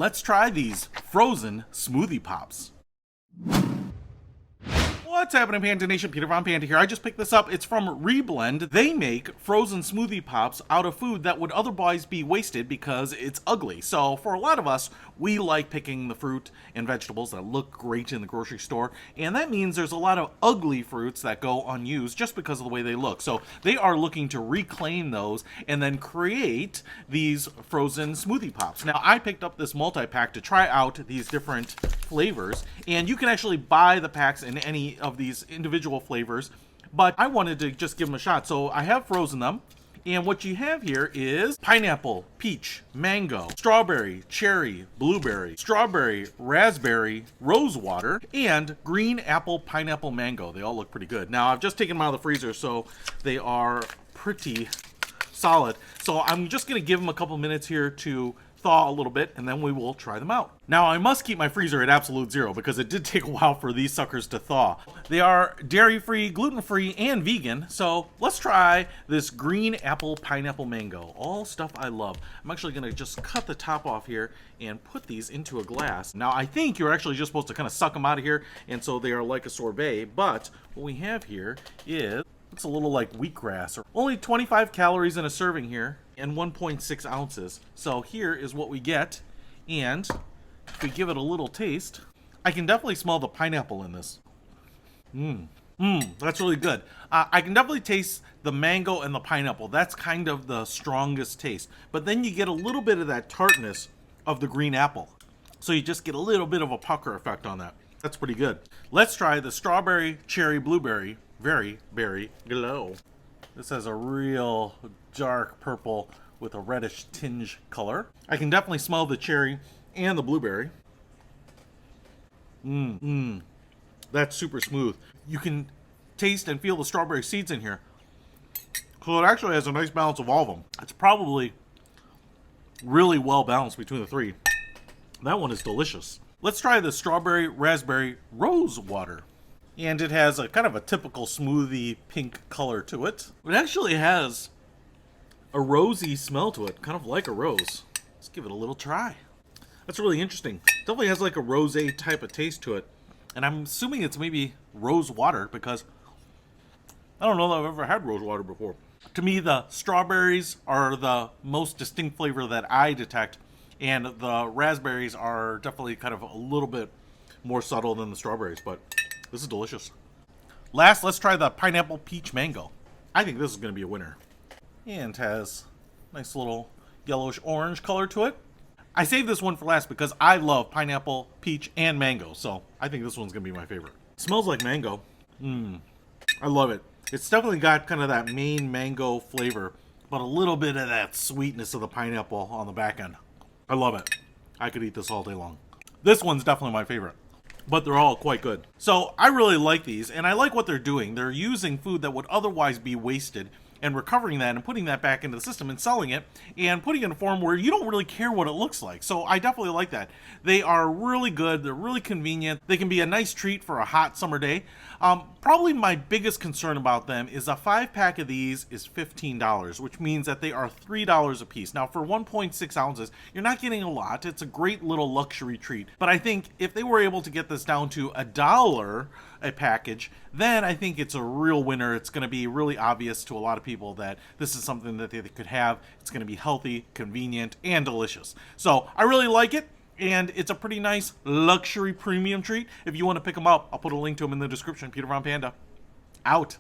let's try these frozen smoothie pops. What's happening, Panda Nation? Peter Von Panda here. I just picked this up. It's from reBLEND. They make frozen smoothie pops out of food that would otherwise be wasted because it's ugly. So for a lot of us, we like picking the fruit and vegetables that look great in the grocery store. And that means there's a lot of ugly fruits that go unused just because of the way they look. So they are looking to reclaim those and then create these frozen smoothie pops. Now, I picked up this multi-pack to try out these different flavors. And you can actually buy the packs in any of these individual flavors, but I wanted to just give them a shot, so I have frozen them. And what you have here is pineapple, peach, mango, strawberry, cherry, blueberry, strawberry, raspberry, rosewater, and green apple, pineapple, mango. They all look pretty good. Now, I've just taken them out of the freezer, so they are pretty solid. So I'm just going to give them a couple minutes here to thaw a little bit, and then we will try them out. Now, I must keep my freezer at absolute zero because it did take a while for these suckers to thaw. They are dairy-free, gluten-free, and vegan, so let's try this green apple pineapple mango. All stuff I love. I'm actually going to just cut the top off here and put these into a glass. Now, I think you're actually just supposed to kind of suck them out of here, and so they are like a sorbet, but what we have here is it's a little like wheatgrass. Only 25 calories in a serving here and 1.6 ounces. So here is what we get. And if we give it a little taste, I can definitely smell the pineapple in this. That's really good. I can definitely taste the mango and the pineapple. That's kind of the strongest taste. But then you get a little bit of that tartness of the green apple. So you just get a little bit of a pucker effect on that. That's pretty good. Let's try the strawberry, cherry, blueberry. Very berry glow. This has a real dark purple with a reddish tinge color. I can definitely smell the cherry and the blueberry. That's super smooth. You can taste and feel the strawberry seeds in here. So it actually has a nice balance of all of them. It's probably really well balanced between the three. That one is delicious. Let's try the strawberry, raspberry, rosewater. And it has a kind of a typical smoothie pink color to it. It actually has a rosy smell to it, kind of like a rose. Let's give it a little try. That's really interesting. Definitely has like a rosé type of taste to it. And I'm assuming it's maybe rose water because I don't know that I've ever had rose water before. To me, the strawberries are the most distinct flavor that I detect. And the raspberries are definitely kind of a little bit more subtle than the strawberries, but this is delicious. Last, let's try the pineapple peach mango. I think this is going to be a winner. And has a nice little yellowish orange color to it. I saved this one for last because I love pineapple, peach, and mango. So I think this one's going to be my favorite. It smells like mango. I love it. It's definitely got kind of that main mango flavor, but a little bit of that sweetness of the pineapple on the back end. I love it. I could eat this all day long. This one's definitely my favorite. But they're all quite good. So I really like these, and I like what they're doing. They're using food that would otherwise be wasted and recovering that and putting that back into the system and selling it and putting it in a form where you don't really care what it looks like. So I definitely like that. They are really good. They're really convenient. They can be a nice treat for a hot summer day. Probably my biggest concern about them is a 5-pack of these is $15, which means that they are $3 a piece. Now, for 1.6 ounces, you're not getting a lot. It's a great little luxury treat. But I think if they were able to get this down to $1 a package, then I think it's a real winner. It's going to be really obvious to a lot of people that this is something that they could have. It's going to be healthy, convenient, and delicious. So I really like it. And it's a pretty nice luxury premium treat. If you want to pick them up, I'll put a link to them in the description. Peter Von Panda, out.